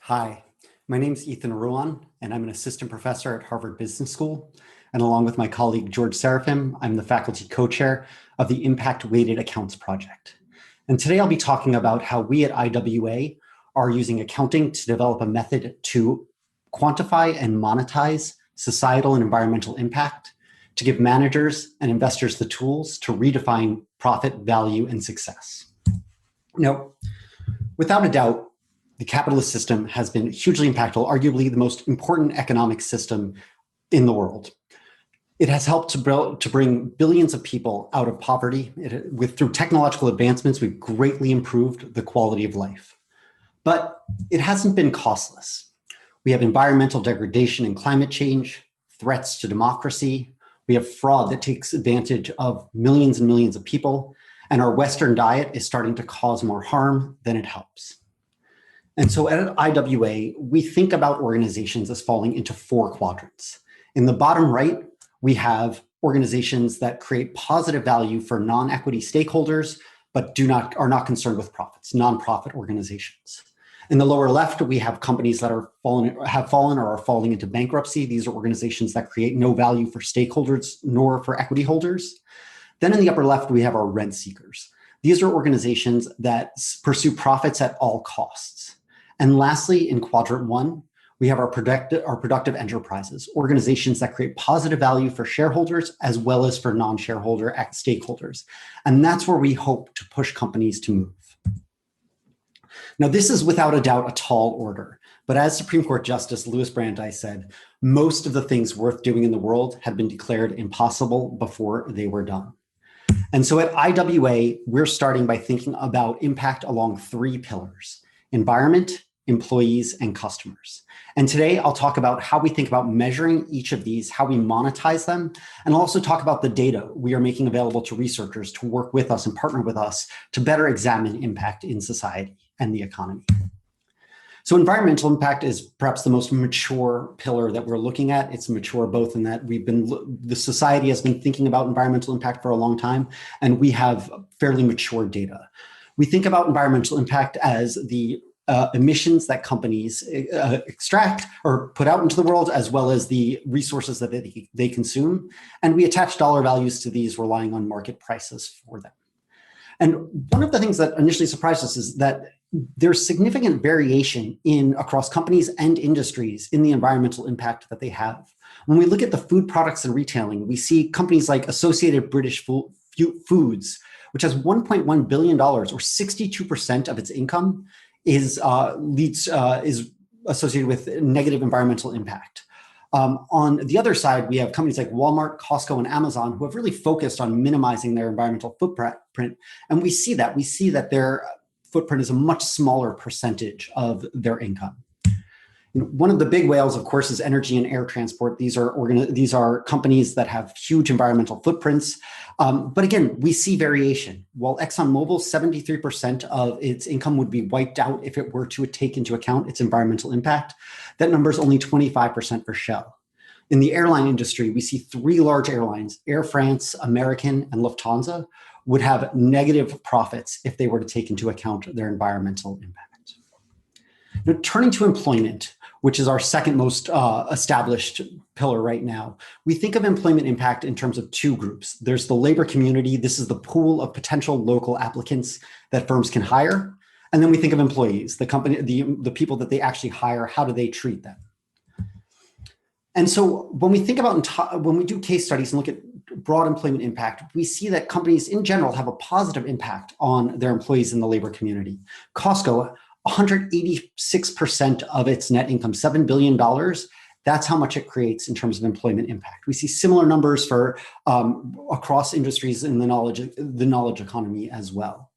Hi, my name is Ethan Rouen, and I'm an assistant professor at Harvard Business School. And along with my colleague, George Seraphim, I'm the faculty co-chair of the Impact Weighted Accounts Project. And today I'll be talking about how we at IWA are using accounting to develop a method to quantify and monetize societal and environmental impact, to give managers and investors the tools to redefine profit, value, and success. Now, without a doubt, the capitalist system has been hugely impactful, arguably the most important economic system in the world. It has helped to bring billions of people out of poverty. Through technological advancements, we've greatly improved the quality of life. But it hasn't been costless. We have environmental degradation and climate change, threats to democracy. We have fraud that takes advantage of millions and millions of people. And our Western diet is starting to cause more harm than it helps. And so at IWA, we think about organizations as falling into four quadrants. In the bottom right, we have organizations that create positive value for non-equity stakeholders, but are not concerned with profits, nonprofit organizations. In the lower left, we have companies that have fallen or are falling into bankruptcy. These are organizations that create no value for stakeholders nor for equity holders. Then in the upper left, we have our rent seekers. These are organizations that pursue profits at all costs. And lastly, in quadrant one, we have our productive enterprises, organizations that create positive value for shareholders as well as for non-shareholder stakeholders. And that's where we hope to push companies to move. Now, this is without a doubt a tall order, but as Supreme Court Justice Louis Brandeis said, most of the things worth doing in the world had been declared impossible before they were done. And so at IWA, we're starting by thinking about impact along three pillars: environment, employees, and customers. And today I'll talk about how we think about measuring each of these, how we monetize them, and I'll also talk about the data we are making available to researchers to work with us and partner with us to better examine impact in society and the economy. So environmental impact is perhaps the most mature pillar that we're looking at. It's mature both in that the society has been thinking about environmental impact for a long time, and we have fairly mature data. We think about environmental impact as the emissions that companies extract or put out into the world, as well as the resources that they consume. And we attach dollar values to these, relying on market prices for them. And one of the things that initially surprised us is that there's significant variation across companies and industries in the environmental impact that they have. When we look at the food products and retailing, we see companies like Associated British Foods, which has $1.1 billion, or 62% of its income, is associated with negative environmental impact. On the other side, we have companies like Walmart, Costco, and Amazon who have really focused on minimizing their environmental footprint. And we see that their footprint is a much smaller percentage of their income. One of the big whales, of course, is energy and air transport. These are companies that have huge environmental footprints. But again, we see variation. While ExxonMobil, 73% of its income would be wiped out if it were to take into account its environmental impact, that number is only 25% for Shell. In the airline industry, we see three large airlines, Air France, American, and Lufthansa, would have negative profits if they were to take into account their environmental impact. Now, turning to employment, which is our second most established pillar right now, we think of employment impact in terms of two groups. There's the labor community. This is the pool of potential local applicants that firms can hire. And then we think of employees, the company, the people that they actually hire. How do they treat them? And so when we think about, when we do case studies and look at broad employment impact, we see that companies in general have a positive impact on their employees in the labor community. Costco, 186% of its net income, $7 billion. That's how much it creates in terms of employment impact. We see similar numbers for across industries in the knowledge economy as well.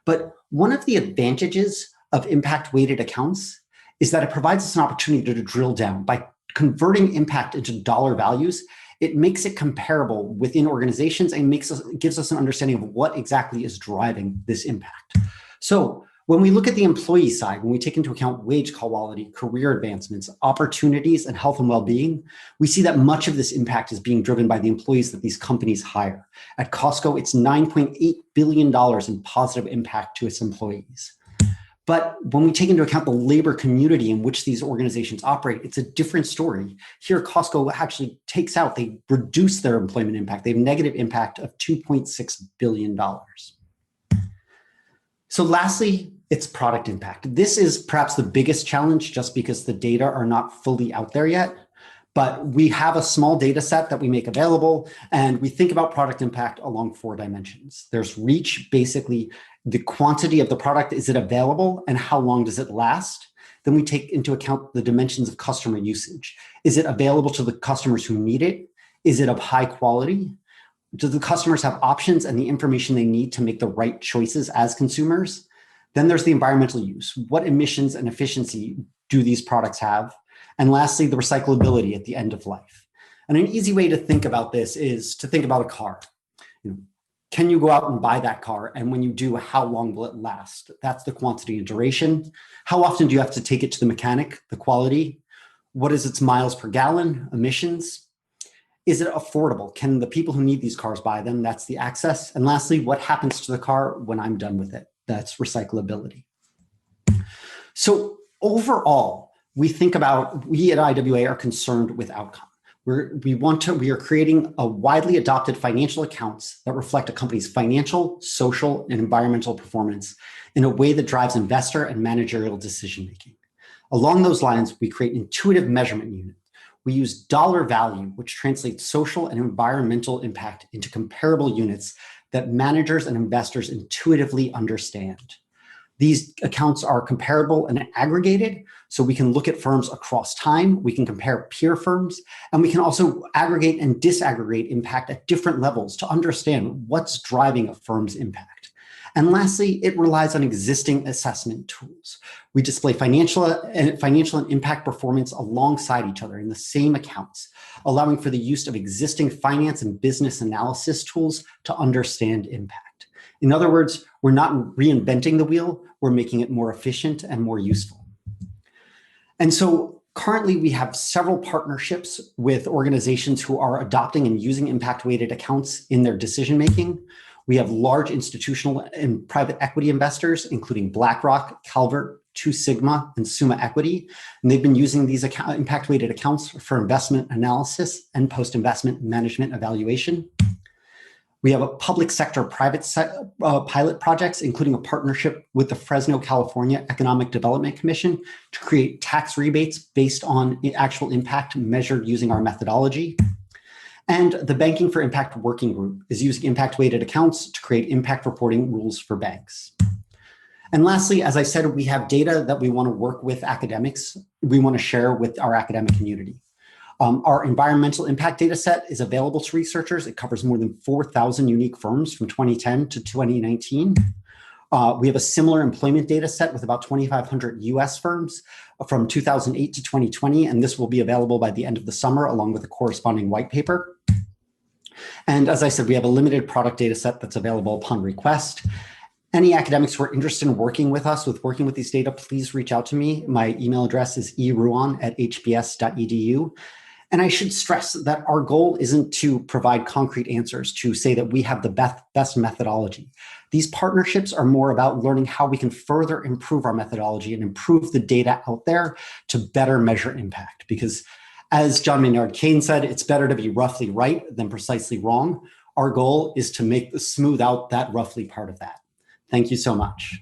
But one of the advantages of impact-weighted accounts is that it provides us an opportunity to drill down. By converting impact into dollar values, it makes it comparable within organizations and gives us an understanding of what exactly is driving this impact. So when we look at the employee side, when we take into account wage quality, career advancements, opportunities, and health and well-being, we see that much of this impact is being driven by the employees that these companies hire. At Costco, it's $9.8 billion in positive impact to its employees. But when we take into account the labor community in which these organizations operate, it's a different story. Here, Costco actually they reduce their employment impact. They have a negative impact of $2.6 billion. So lastly, it's product impact. This is perhaps the biggest challenge just because the data are not fully out there yet. But we have a small data set that we make available, and we think about product impact along 4 dimensions. There's reach, basically the quantity of the product, is it available, and how long does it last? Then we take into account the dimensions of customer usage. Is it available to the customers who need it? Is it of high quality? Do the customers have options and the information they need to make the right choices as consumers? Then there's the environmental use. What emissions and efficiency do these products have? And lastly, the recyclability at the end of life. And an easy way to think about this is to think about a car. Can you go out and buy that car? And when you do, how long will it last? That's the quantity and duration. How often do you have to take it to the mechanic? The quality. What is its miles per gallon? Emissions. Is it affordable? Can the people who need these cars buy them? That's the access. And lastly, what happens to the car when I'm done with it? That's recyclability. So overall, we at IWA are concerned with outcome. We are creating a widely adopted financial accounts that reflect a company's financial, social, and environmental performance in a way that drives investor and managerial decision-making. Along those lines, we create intuitive measurement units. We use dollar value, which translates social and environmental impact into comparable units that managers and investors intuitively understand. These accounts are comparable and aggregated, so we can look at firms across time, we can compare peer firms, and we can also aggregate and disaggregate impact at different levels to understand what's driving a firm's impact. And lastly, it relies on existing assessment tools. We display financial and impact performance alongside each other in the same accounts, allowing for the use of existing finance and business analysis tools to understand impact. In other words, we're not reinventing the wheel, we're making it more efficient and more useful. And so currently we have several partnerships with organizations who are adopting and using impact-weighted accounts in their decision-making. We have large institutional and private equity investors, including BlackRock, Calvert, Two Sigma, and Summa Equity. And they've been using these impact-weighted accounts for investment analysis and post-investment management evaluation. We have a public sector private pilot projects, including a partnership with the Fresno, California Economic Development Commission to create tax rebates based on actual impact measured using our methodology. And the Banking for Impact Working Group is using impact-weighted accounts to create impact reporting rules for banks. And lastly, as I said, we have data that we want to work with academics. We want to share with our academic community. Our environmental impact data set is available to researchers. It covers more than 4,000 unique firms from 2010 to 2019. We have a similar employment data set with about 2,500 US firms from 2008 to 2020, and this will be available by the end of the summer along with a corresponding white paper. And as I said, we have a limited product data set that's available upon request. Any academics who are interested in working with these data, please reach out to me. My email address is erouen@hbs.edu. And I should stress that our goal isn't to provide concrete answers to say that we have the best methodology. These partnerships are more about learning how we can further improve our methodology and improve the data out there to better measure impact. Because as John Maynard Keynes said, it's better to be roughly right than precisely wrong. Our goal is to smooth out that roughly part of that. Thank you so much.